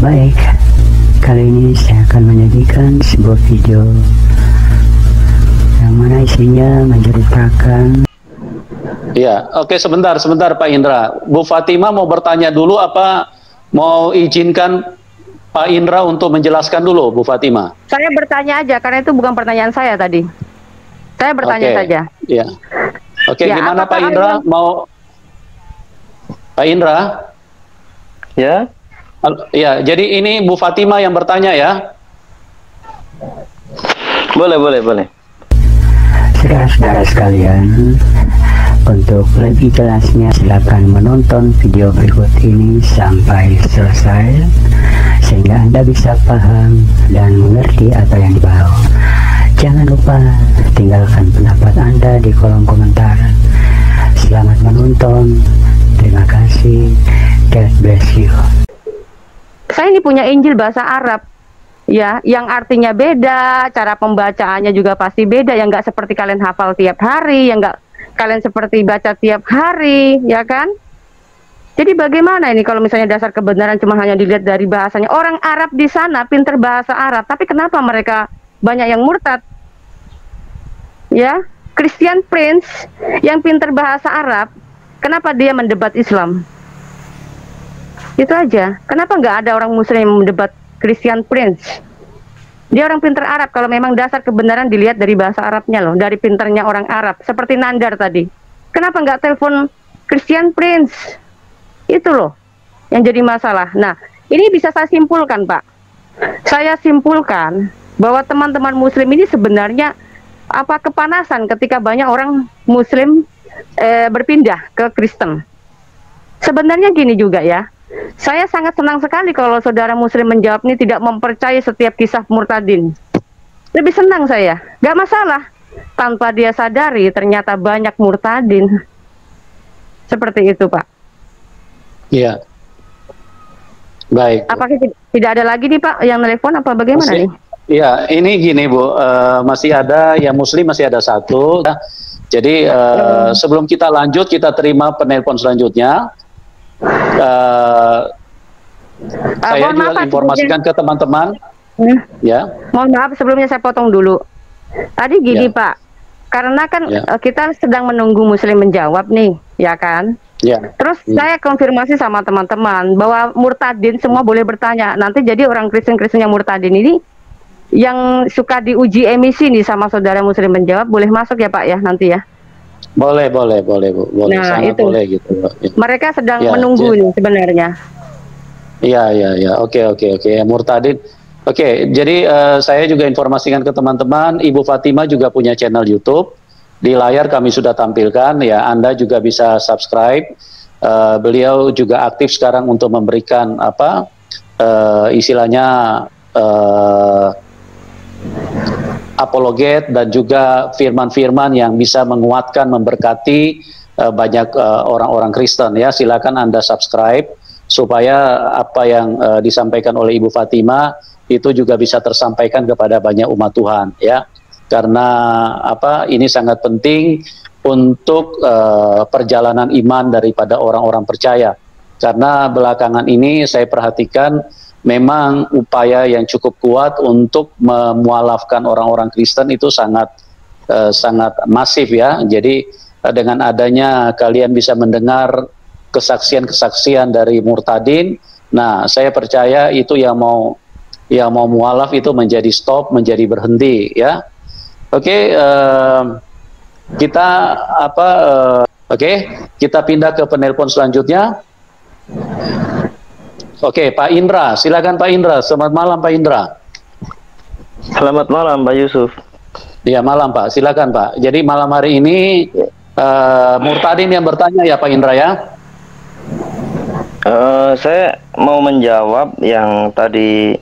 Baik, kali ini saya akan menyajikan sebuah video yang mana isinya menceritakan. Ya, oke, sebentar Pak Indra. Bu Fatima mau bertanya dulu apa mau izinkan Pak Indra untuk menjelaskan dulu, Bu Fatima? Saya bertanya aja karena itu bukan pertanyaan saya tadi. Saya bertanya saja. Ya. Oke, Ya, gimana Pak apakah Indra? Mau Pak Indra? Ya. Ya, jadi ini Bu Fatima yang bertanya ya. Boleh. Saudara-saudara sekalian, untuk lebih jelasnya silakan menonton video berikut ini sampai selesai sehingga Anda bisa paham dan mengerti apa yang dibahas. Jangan lupa tinggalkan pendapat Anda di kolom komentar. Selamat menonton. Terima kasih. God bless you. Saya ini punya Injil bahasa Arab, ya, yang artinya beda, cara pembacaannya juga pasti beda, yang nggak seperti kalian hafal tiap hari, yang nggak kalian seperti baca tiap hari, ya kan? Jadi bagaimana ini kalau misalnya dasar kebenaran cuma hanya dilihat dari bahasanya? Orang Arab di sana pinter bahasa Arab, tapi kenapa mereka banyak yang murtad? Ya, Christian Prince yang pinter bahasa Arab, kenapa dia mendebat Islam? Itu aja. Kenapa nggak ada orang Muslim yang mendebat Christian Prince? Dia orang pinter Arab. Kalau memang dasar kebenaran dilihat dari bahasa Arabnya loh, dari pinternya orang Arab. Seperti Nandar tadi. Kenapa nggak telepon Christian Prince? Itu loh yang jadi masalah. Nah, ini bisa saya simpulkan, Pak. Saya simpulkan bahwa teman-teman Muslim ini sebenarnya kepanasan ketika banyak orang Muslim berpindah ke Kristen. Sebenarnya gini juga ya. Saya sangat senang sekali kalau saudara Muslim menjawab ini tidak mempercayai setiap kisah murtadin. Lebih senang saya, gak masalah. Tanpa dia sadari ternyata banyak murtadin. Seperti itu, Pak. Iya. Baik. Apakah tidak ada lagi nih, Pak, yang telepon apa bagaimana nih? Ya, ini gini Bu, masih ada yang Muslim, masih ada satu. Jadi sebelum kita lanjut, kita terima penelpon selanjutnya. Saya juga informasikan ke teman-teman. Ya. Mohon maaf sebelumnya saya potong dulu. Tadi gini Pak, karena kan kita sedang menunggu Muslim menjawab nih, ya kan? Terus saya konfirmasi sama teman-teman bahwa murtadin semua boleh bertanya. Nanti jadi orang Kristen-Kristen yang murtadin ini yang suka diuji emisi nih sama saudara Muslim menjawab boleh masuk ya Pak ya nanti ya? Boleh Bu, boleh, nah, sangat itu. boleh gitu. Mereka sedang menunggu nih sebenarnya. Iya, oke, murtadin. Oke, jadi saya juga informasikan ke teman-teman, Ibu Fatima juga punya channel YouTube. Di layar kami sudah tampilkan, ya Anda juga bisa subscribe. Beliau juga aktif sekarang untuk memberikan istilahnya apologet dan juga firman-firman yang bisa menguatkan, memberkati banyak orang-orang Kristen ya. Silakan Anda subscribe supaya apa yang disampaikan oleh Ibu Fatima itu juga bisa tersampaikan kepada banyak umat Tuhan ya. Karena ini sangat penting untuk perjalanan iman daripada orang-orang percaya. Karena belakangan ini saya perhatikan memang upaya yang cukup kuat untuk memualafkan orang-orang Kristen itu sangat masif ya. Jadi dengan adanya kalian bisa mendengar kesaksian-kesaksian dari murtadin, nah saya percaya itu yang mau mualaf itu menjadi stop, menjadi berhenti ya. Oke, kita pindah ke penelpon selanjutnya. Oke, Pak Indra, silakan Pak Indra. Selamat malam Pak Indra. Selamat malam Pak Yusuf. Ya, malam Pak, silakan Pak. Jadi malam hari ini murtadin yang bertanya ya Pak Indra ya. Saya mau menjawab yang tadi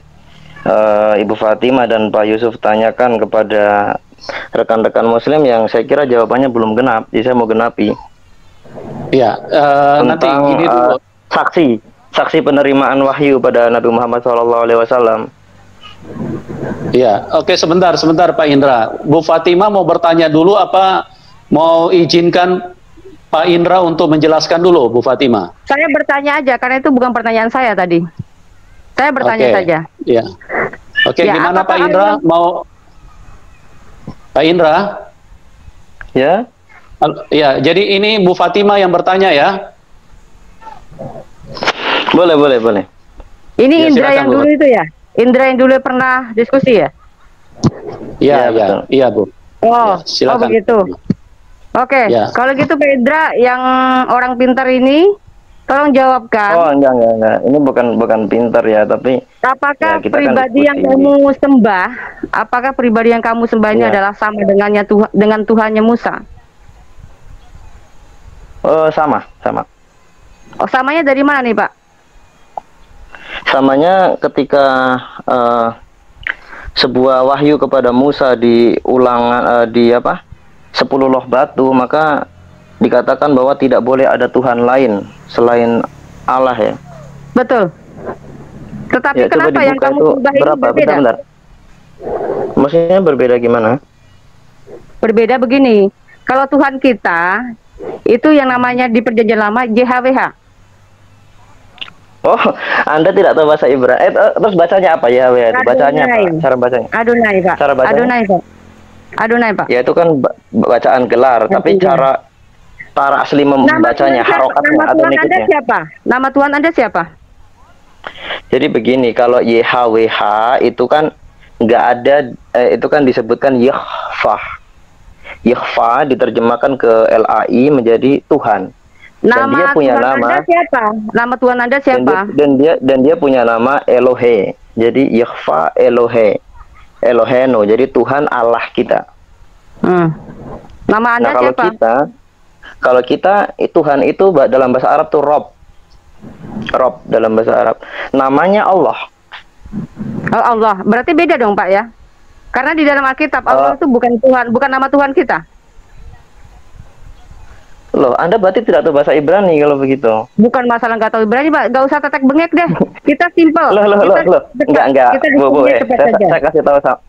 Ibu Fatima dan Pak Yusuf tanyakan kepada rekan-rekan Muslim yang saya kira jawabannya belum genap. Jadi saya mau genapi. Ya, nanti gini dulu. Saksi penerimaan wahyu pada Nabi Muhammad SAW. Ya, oke, sebentar Pak Indra. Bu Fatima mau bertanya dulu apa mau izinkan Pak Indra untuk menjelaskan dulu, Bu Fatima? Saya bertanya aja karena itu bukan pertanyaan saya tadi. Saya bertanya Oke. saja. Ya. Oke, Ya, gimana Pak apakah Indra? Allah- Mau Pak Indra? Ya, Ya, jadi ini Bu Fatima yang bertanya ya. boleh, boleh, boleh. Ini Ya, Indra silakan, yang Bu. dulu itu ya? Indra yang dulu pernah diskusi ya? Iya, Ya, iya, betul. iya, Bu. Oh, Ya, silakan. begitu. Oke, Ya. kalau gitu Pak Indra yang orang pintar ini, tolong Oh, jawabkan, enggak. Ini bukan pintar ya, tapi ya apakah kita kan pribadi yang diskusi. kamu sembah, apakah pribadi yang kamu sembah ini Ya. adalah sama dengannya dengan Tuhannya Musa? Oh, sama. Oh, samanya dari mana nih Pak? Samanya ketika sebuah wahyu kepada Musa di ulangan di apa? 10 loh batu, maka dikatakan bahwa tidak boleh ada Tuhan lain selain Allah ya. Betul. Tetapi Ya, coba kenapa yang dibuka kamu itu sembah ini berapa? berbeda? Bentar. Maksudnya berbeda gimana? Berbeda begini, kalau Tuhan kita itu yang namanya di perjanjian lama JHWH. Oh, Anda tidak tahu bahasa Ibrani. Terus bacanya apa ya? Itu bacanya apa? Adonai. Cara bacanya? Adonai Pak. Cara bacanya? Adonai Pak. Adonai Pak. Ya itu kan bacaan gelar, tapi Artinya. cara asli Nama membacanya, Tuhan siapa? harokatnya Nama atau Tuhan Anda nikutnya. siapa? Nama Tuhan Anda siapa? Jadi begini, kalau YHWH itu kan nggak ada, itu kan disebutkan Yahfah. Yahfah diterjemahkan ke LAI menjadi Tuhan. Dan dia Nama punya Tuhan nama. Anda siapa? Nama Tuhan Anda siapa? Dan dia punya nama Elohe. Jadi Yahfa Elohe. Eloheno. Jadi Tuhan Allah kita. Nama Anda Nah, kalau kita Tuhan itu dalam bahasa Arab tuh Rob. Rob dalam bahasa Arab. Namanya Allah. Oh, Allah. Berarti beda dong Pak ya? Karena di dalam Alkitab Allah itu bukan Tuhan, bukan nama Tuhan kita. Loh, Anda berarti tidak tahu bahasa Ibrani kalau begitu. Bukan masalah nggak tahu Ibrani, Pak. Nggak usah tetek bengek deh. Kita simpel. Loh. Enggak. Kita Bu, diskusinya cepat saja.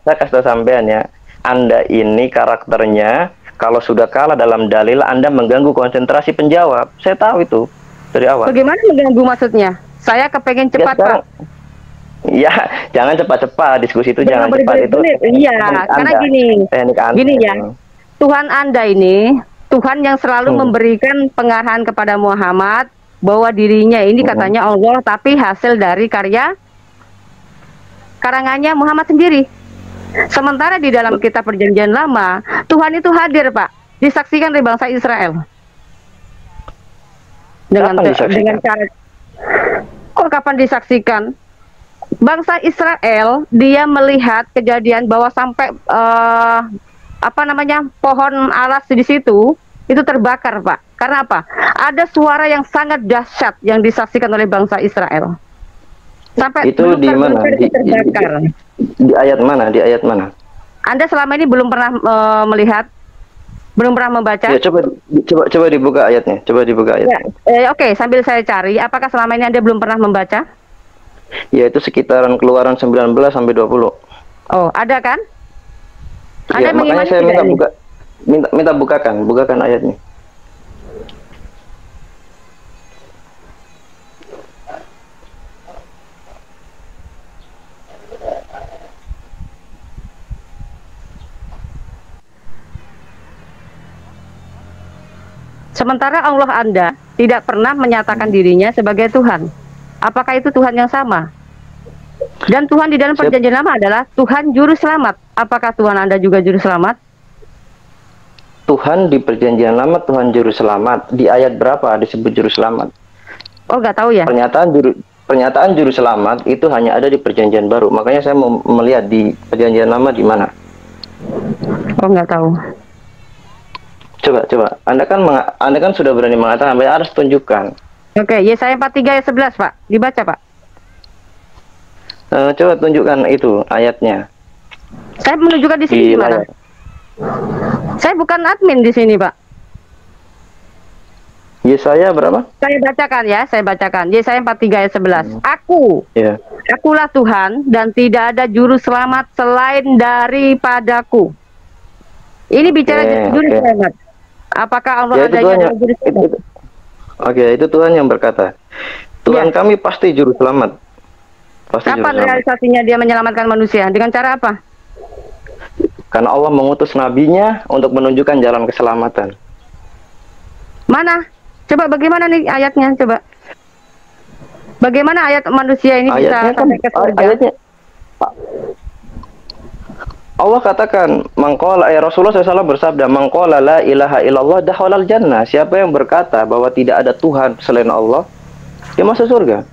Saya kasih tahu sampean ya. Anda ini karakternya kalau sudah kalah dalam dalil, Anda mengganggu konsentrasi penjawab. Saya tahu itu dari awal. Bagaimana mengganggu maksudnya? Saya kepengen cepat, Pak. Ya, jangan cepat-cepat. Diskusi itu jangan cepat itu. Iya, karena gini. Teknik Anda. Gini ya. Tuhan Anda ini Tuhan yang selalu memberikan pengarahan kepada Muhammad bahwa dirinya ini katanya Allah, tapi hasil dari karya karangannya Muhammad sendiri. Sementara di dalam kitab perjanjian lama, Tuhan itu hadir, Pak, disaksikan oleh bangsa Israel. Dengan cara, kok kapan disaksikan? Bangsa Israel dia melihat kejadian bahwa sampai pohon alas di situ itu terbakar, Pak. Karena apa? Ada suara yang sangat dahsyat yang disaksikan oleh bangsa Israel. Sampai itu di mana? Terbakar. Di ayat mana? Di ayat mana? Anda selama ini belum pernah melihat, belum pernah membaca? Ya, coba dibuka ayatnya. Coba dibuka ayatnya. Ya, Oke, sambil saya cari, apakah selama ini Anda belum pernah membaca? Ya, itu sekitaran Keluaran 19 sampai 20. Oh, ada kan? Ya, makanya saya minta bukakan ayatnya. Sementara Allah Anda tidak pernah menyatakan dirinya sebagai Tuhan. Apakah itu Tuhan yang sama? Dan Tuhan di dalam perjanjian lama adalah Tuhan juru selamat. Apakah Tuhan Anda juga juru selamat? Tuhan di perjanjian lama Tuhan juru selamat. Di ayat berapa disebut juru selamat? Oh, nggak tahu ya. Pernyataan juru selamat itu hanya ada di perjanjian baru. Makanya saya mau melihat di perjanjian lama di mana. Oh, nggak tahu. Coba. Anda kan sudah berani mengatakan, harus tunjukkan. Oke, Yesaya 43 ayat 11, Pak. Dibaca, Pak. Coba tunjukkan itu ayatnya. Saya menunjukkan di sini gimana? Saya bukan admin di sini, Pak. Yesaya berapa? Saya bacakan. Yesaya 43 ayat 11. Akulah Tuhan dan tidak ada juru selamat selain daripadaku. Ini bicara juru selamat. Apakah Allah ada juru selamat? Itu Tuhan yang berkata. Tuhan kami pasti juru selamat. Pasti juru Kapan selamat. realisasinya dia menyelamatkan manusia? Dengan cara apa? Karena Allah mengutus nabinya untuk menunjukkan jalan keselamatan. Mana? Coba bagaimana nih ayatnya? Coba. Bagaimana ayat manusia ini bisa Ayatnya kan, sampai ke surga? ayatnya Allah katakan, Rasulullah SAW bersabda, "Mangqala la ilaha illallah dakhalal jannah." Siapa yang berkata bahwa tidak ada Tuhan selain Allah, dia masuk surga.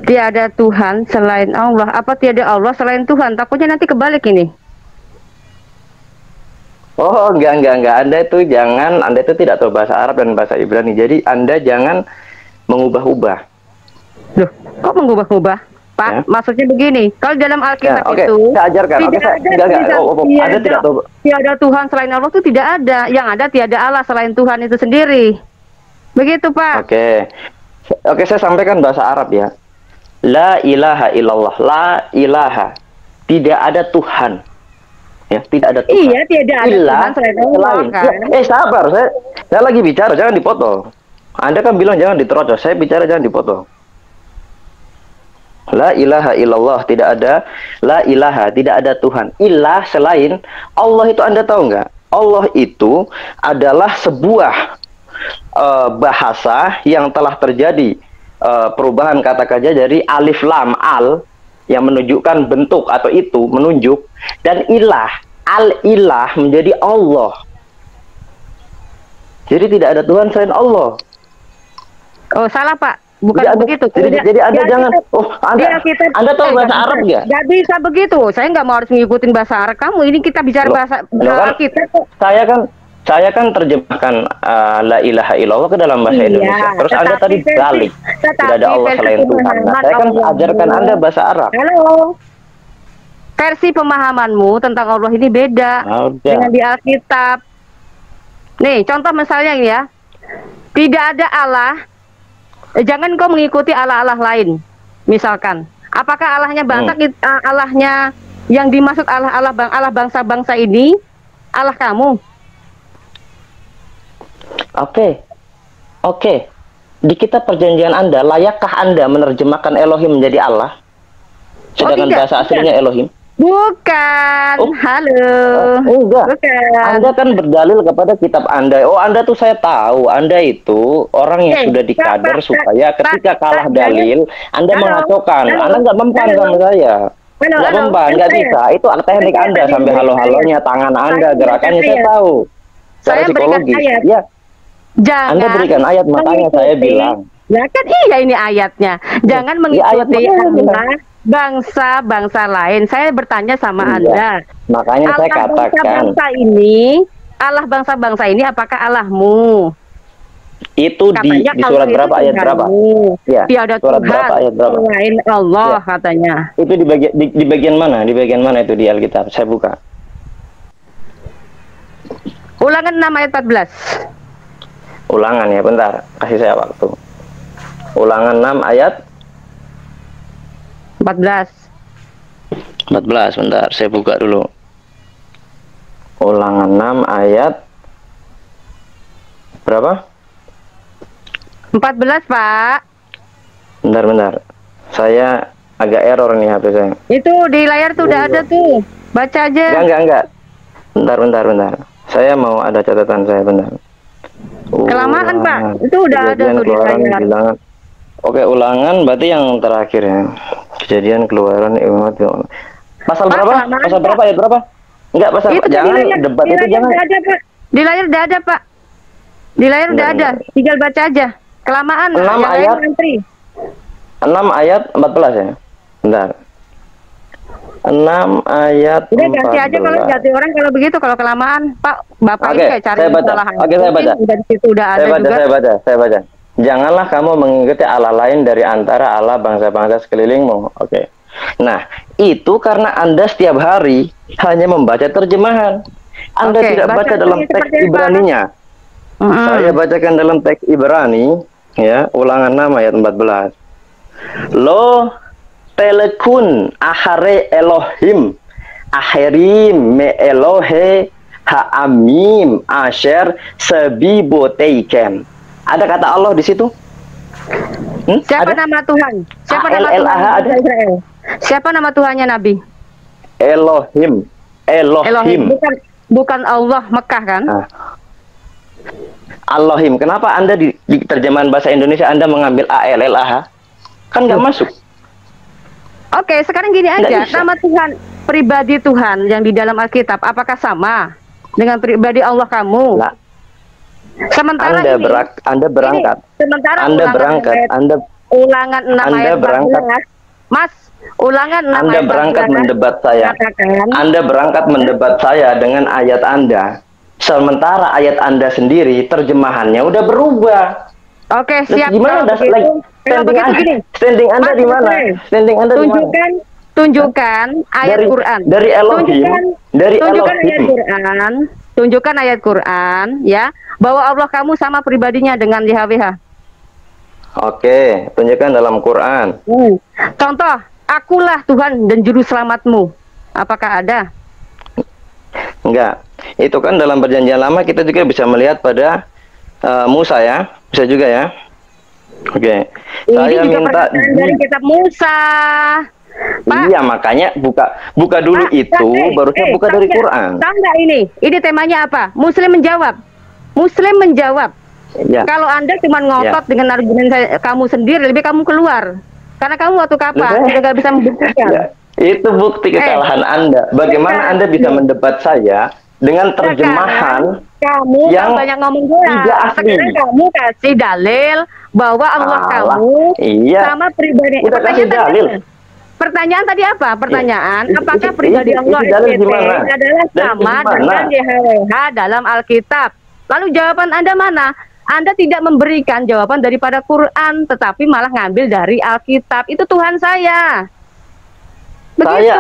Tiada Tuhan selain Allah. Apa tiada Allah selain Tuhan? Takutnya nanti kebalik ini. Oh, enggak. Anda itu tidak tahu bahasa Arab dan bahasa Ibrani. Jadi Anda jangan mengubah-ubah. Loh, kok mengubah-ubah? Pak, Ya. maksudnya begini, kalau dalam Alkitab Oke, itu saya ajarkan. tidak ada, Anda tidak tahu. tiada Tuhan selain Allah itu tidak ada. Yang ada tiada Allah selain Tuhan itu sendiri. Begitu, Pak. Oke, saya sampaikan bahasa Arab ya. La ilaha illallah. La ilaha. Tidak ada Tuhan. Ya, tidak ada Tuhan. Iya, tidak ada Tuhan selain Allah, kan? Sabar, saya lagi bicara, jangan dipotong. Anda kan bilang jangan diterocos, saya bicara jangan dipotong. La ilaha illallah, tidak ada. La ilaha, tidak ada Tuhan. Ilah selain Allah itu Anda tahu nggak? Allah itu adalah sebuah bahasa yang telah terjadi perubahan kata kerja dari alif lam al yang menunjukkan bentuk atau itu menunjuk, dan ilah, al-ilah menjadi Allah. Jadi tidak ada Tuhan selain Allah. Oh, salah, Pak. Bukan Jadi begitu. jadi Anda jangan. Anda tahu bahasa Arab nggak? Nggak bisa begitu. Saya nggak mau harus ngikutin bahasa Arab kamu. Ini kita bicara bahasa kita kok. Saya kan terjemahkan la ilaha illallah ke dalam bahasa Indonesia. Terus Anda tadi balik. Tidak ada Allah selain Tuhan. Nah, saya kan ajarkan Anda bahasa Arab. Halo. Versi pemahamanmu tentang Allah ini beda dengan di Alkitab. Nih, contoh misalnya ini ya. Tidak ada Allah. Jangan kau mengikuti Allah-Allah lain. Misalkan, apakah Allahnya bangsa Allahnya yang dimaksud Allah bangsa-bangsa ini Allah kamu? Oke. Di kitab perjanjian Anda, layakkah Anda menerjemahkan Elohim menjadi Allah? Sedangkan bahasa aslinya Elohim? Bukan. Halo. Enggak. Bukan. Anda kan berdalil kepada kitab Anda. Oh, Anda tuh saya tahu. Anda itu orang yang sudah dikader supaya ketika kalah dalil, Anda mengacaukan. Anda nggak mempan sama saya. Nggak mempan, nggak bisa. Itu teknik Anda sampai halo-halonya, tangan Anda, gerakannya saya tahu. Secara psikologis. Ya. Jangan Anda berikan ayat, makanya saya bilang. Ya kan iya ini ayatnya. Jangan mengikuti bangsa-bangsa lain. Saya bertanya sama Anda. Makanya saya katakan. Allah bangsa-bangsa ini apakah Allahmu? Itu di surat berapa ayat berapa? Ya. Tiada surat Tuhan berapa ayat berapa? selain Allah katanya. Itu di bagian mana? Di bagian mana itu di Alkitab? Saya buka. Ulangan 6 ayat 14. Ulangan ya, bentar. Kasih saya waktu. Ulangan 6 ayat 14. 14, bentar. Saya buka dulu. Ulangan 6 ayat berapa? 14, Pak. Bentar. Saya agak error nih HP saya. Itu di layar tuh udah ada tuh. Baca aja. Enggak. Bentar. Saya mau ada catatan saya, bentar. Kelamaan, Pak. Itu udah ada tuh di layar. Oke, ulangan berarti yang terakhir ya. Kejadian keluaran umat. Pasal berapa? Pasal berapa ayat berapa? Enggak, pasal itu jangan debat itu jangan. Ada, Pak. Di layar udah ada, Pak. Di layar udah ada. Tinggal baca aja. Kelamaan. 6 ayat. 6 ayat 14 ya. Bentar. 6 ayat. Udah ganti aja kalau ganti orang kalau begitu, kalau kelamaan, Pak. Bapak ini kayak cari kesalahan. Oke, saya baca. Dari situ udah ada juga. Saya baca. Janganlah kamu mengikuti Allah lain dari antara Allah bangsa-bangsa sekelilingmu. Oke. Nah, itu karena Anda setiap hari hanya membaca terjemahan. Anda tidak baca dalam teks Ibraninya. Saya bacakan dalam teks Ibrani, ya, ulangan 6 ayat 14. Lo telekun ahare Elohim, aherim me Elohe ha'amim asher sebiboteikem. Ada kata Allah di situ? Siapa Ada? nama Tuhan? Siapa nama ALLAH Tuhan ada? Israel? Siapa nama Tuhannya Nabi? Elohim. Elohim. Bukan Allah Mekah kan? Nah, Elohim. Kenapa Anda di terjemahan bahasa Indonesia Anda mengambil ALLAH? Kan nggak masuk. Oke, sekarang gini Nggak aja. bisa. Nama Tuhan, pribadi Tuhan yang di dalam Alkitab, apakah sama dengan pribadi Allah kamu? Lah, Sementara Anda berangkat. sementara Anda ulangan berangkat. ayat- Anda ulangan 6 Anda ayat berangkat. 14. Mas, ulangan 6 Anda ayat berangkat 14 mendebat saya. mengatakan, Anda berangkat mendebat saya dengan ayat Anda. Sementara ayat Anda sendiri terjemahannya udah berubah. oke, Terus siap. gimana Kalau begitu, kalau begitu gini. Standing Anda Mas, di mana? betul. Standing Anda di mana? Tunjukkan ayat Quran. Dari Elohim, Tunjukkan ayat Quran. Tunjukkan ayat Quran, ya, bahwa Allah kamu sama pribadinya dengan YHWH. Oke, tunjukkan dalam Quran. Contoh, akulah Tuhan dan juru selamatmu. Apakah ada? Enggak. Itu kan dalam perjanjian lama kita juga bisa melihat pada Musa ya. Bisa juga ya. Oke. Ini Saya juga minta perkataan dari kitab Musa. Pak, iya, makanya buka dulu Pak, itu, baru saya buka dari Quran. Tahu nggak ini? Ini temanya apa? Muslim menjawab. Muslim menjawab. Ya. Kalau Anda cuma ngotot dengan argumen kamu sendiri, lebih kamu keluar. Karena kamu waktu kapan sudah nggak bisa membuktikan. Ya, itu bukti kesalahan Anda. Bagaimana Anda bisa mendebat saya dengan terjemahan kamu yang kan banyak ngomong bola. tidak asli? Sekarang kamu kasih dalil bahwa Allah kamu sama pribadi. Udah kasih dalil. Pertanyaan tadi apa? Pertanyaan, apakah Itu- pribadi itu Allah dalil SBT gimana? adalah Dalil sama gimana? dengan YHWH dalam Alkitab? Lalu jawaban Anda mana? Anda tidak memberikan jawaban daripada Quran, tetapi malah ngambil dari Alkitab. Itu Tuhan saya. Begitu. Saya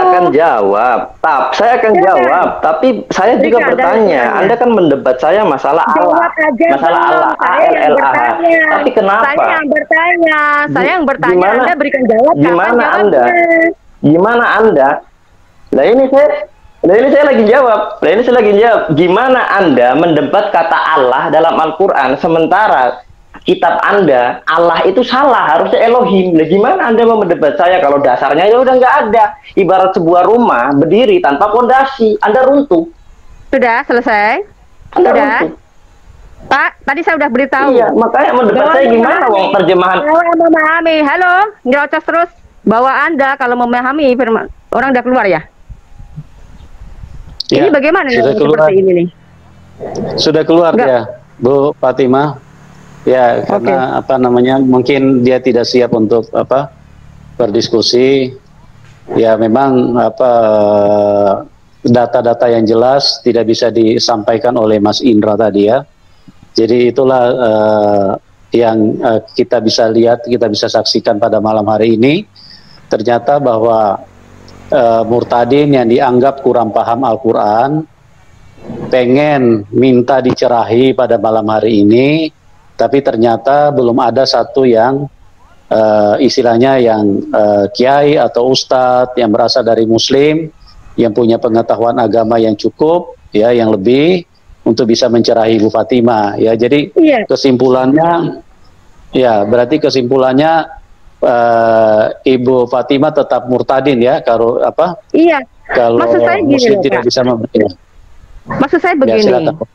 akan jawab, tapi saya juga bertanya. Anda kan mendebat saya masalah Allah, masalah Allah, ALLAH. Tapi kenapa? Saya yang bertanya, Gimana? Anda berikan jawab. Gimana kapan Anda? jawabnya? Gimana Anda? Nah ini saya lagi jawab. Gimana Anda mendebat kata Allah dalam Al-Quran sementara kitab Anda Allah itu salah, harusnya Elohim. Nah, gimana Anda mau mendebat saya kalau dasarnya ya udah nggak ada? Ibarat sebuah rumah berdiri tanpa pondasi, Anda runtuh. Sudah selesai? Anda Sudah? runtuh. Pak, tadi saya udah beritahu. Iya, makanya mendebat saya gimana wong terjemahan. Bahwa memahami, halo, nyerocos terus. Bahwa Anda kalau memahami firman, orang udah keluar ya? Ya, ini bagaimana sudah keluar. seperti ini nih? Sudah keluar Enggak. ya, Bu Fatimah. Ya, karena apa namanya, mungkin dia tidak siap untuk berdiskusi. Ya, memang data-data yang jelas tidak bisa disampaikan oleh Mas Indra tadi ya. Jadi itulah yang kita bisa lihat, kita bisa saksikan pada malam hari ini. Ternyata bahwa murtadin yang dianggap kurang paham Al-Quran pengen minta dicerahi pada malam hari ini, tapi ternyata belum ada satu yang istilahnya yang kiai atau ustadz yang berasal dari muslim yang punya pengetahuan agama yang cukup ya, yang lebih untuk bisa mencerahi Ibu Fatimah ya. Jadi kesimpulannya ya, berarti kesimpulannya Ibu Fatimah tetap murtadin ya, kalau kalau maksud saya gini muslim loh, tidak Pak. bisa memberi. Maksud saya begini, silakan.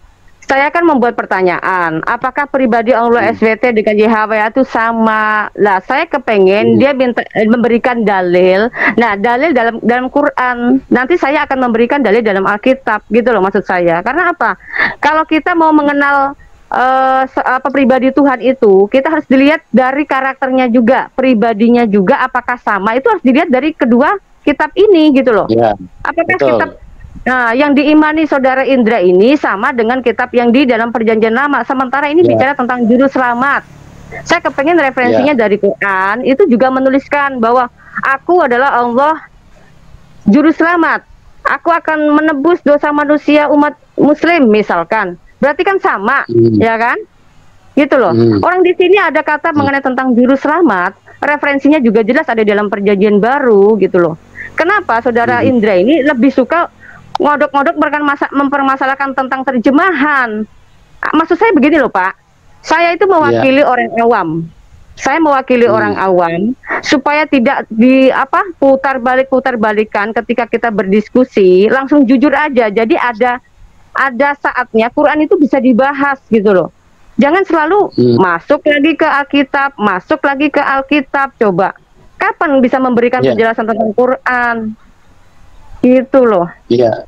saya akan membuat pertanyaan, apakah pribadi Allah SWT dengan YHWH itu sama? Lah, saya kepengen dia memberikan dalil. Nah, dalil dalam Quran. Nanti saya akan memberikan dalil dalam Alkitab, gitu loh maksud saya. Karena apa? Kalau kita mau mengenal pribadi Tuhan itu, kita harus dilihat dari karakternya juga, pribadinya juga, apakah sama. Itu harus dilihat dari kedua kitab ini, gitu loh. Ya, apakah betul. kitab yang diimani saudara Indra ini sama dengan kitab yang di dalam perjanjian lama, sementara ini bicara tentang juru selamat. Saya kepengen referensinya dari Quran, itu juga menuliskan bahwa aku adalah Allah juru selamat, aku akan menebus dosa manusia umat muslim misalkan. Berarti kan sama, ya kan? Gitu loh. Orang di sini ada kata mengenai tentang juru selamat, referensinya juga jelas ada dalam perjanjian baru, gitu loh. Kenapa saudara Indra ini lebih suka ngodok-ngodok mempermasalahkan tentang terjemahan? Maksud saya begini loh Pak, saya itu mewakili orang awam. Saya mewakili orang awam supaya tidak putar balikan ketika kita berdiskusi, langsung jujur aja. Jadi ada saatnya Quran itu bisa dibahas gitu loh. Jangan selalu masuk lagi ke Alkitab, masuk lagi ke Alkitab. Coba kapan bisa memberikan penjelasan tentang Quran? Gitu loh. Iya.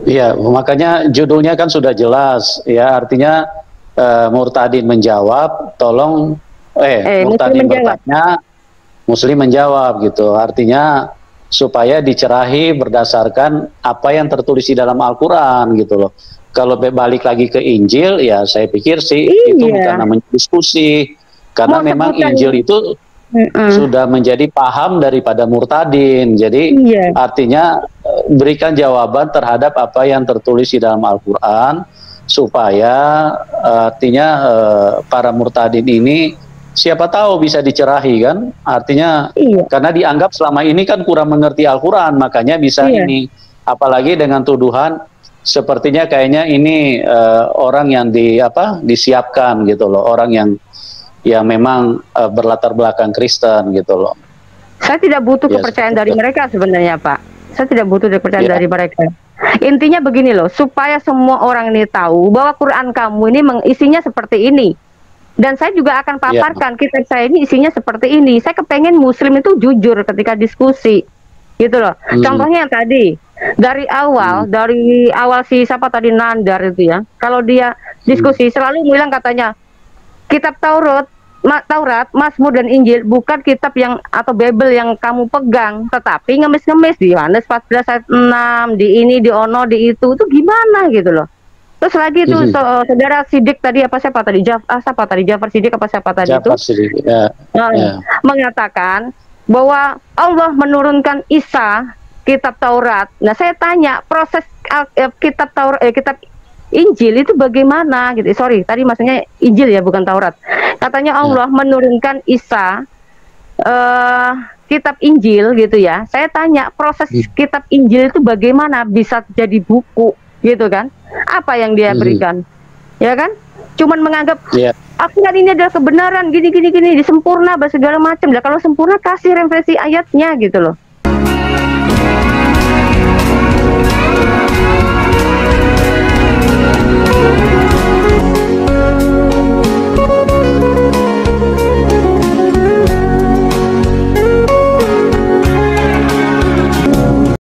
Iya, makanya judulnya kan sudah jelas ya, artinya murtadin menjawab, tolong murtadin bertanya, muslim menjawab gitu. Artinya supaya dicerahi berdasarkan apa yang tertulis di dalam Al-Qur'an gitu loh. Kalau balik lagi ke Injil, ya saya pikir sih itu bukan namanya diskusi, karena memang Injil itu sudah menjadi paham daripada murtadin. Jadi artinya berikan jawaban terhadap apa yang tertulis di dalam Al-Qur'an, supaya artinya para murtadin ini siapa tahu bisa dicerahi kan. Artinya karena dianggap selama ini kan kurang mengerti Al-Qur'an, makanya bisa ini, apalagi dengan tuduhan sepertinya kayaknya ini orang yang disiapkan gitu loh, orang yang memang berlatar belakang Kristen gitu loh. Saya tidak butuh kepercayaan dari mereka sebenarnya, Pak. Saya tidak butuh kepercayaan dari mereka. Intinya begini loh, supaya semua orang ini tahu bahwa Quran kamu ini isinya seperti ini. Dan saya juga akan paparkan kitab saya ini isinya seperti ini. Saya kepengen muslim itu jujur ketika diskusi. Gitu loh. Contohnya yang tadi, dari awal si siapa tadi, Nandar itu ya. Kalau dia diskusi selalu bilang katanya kitab Taurat, Mazmur dan Injil bukan kitab yang atau Bible yang kamu pegang, tetapi ngemis-ngemis di Yohanes 14 ayat 6, di ini, di ono, di itu gimana gitu loh. Terus lagi tuh saudara Sidik tadi Jafar Sidik mengatakan bahwa Allah menurunkan Isa kitab Taurat. Nah, saya tanya proses kitab Injil itu bagaimana gitu. Sorry, tadi maksudnya Injil ya, bukan Taurat. Katanya Allah menurunkan Isa kitab Injil gitu ya. Saya tanya proses kitab Injil itu bagaimana bisa jadi buku gitu kan? Apa yang dia berikan? Ya kan? Cuman menganggap Al-Quran ini adalah kebenaran gini disempurna segala macam. Lah kalau sempurna kasih referensi ayatnya gitu loh.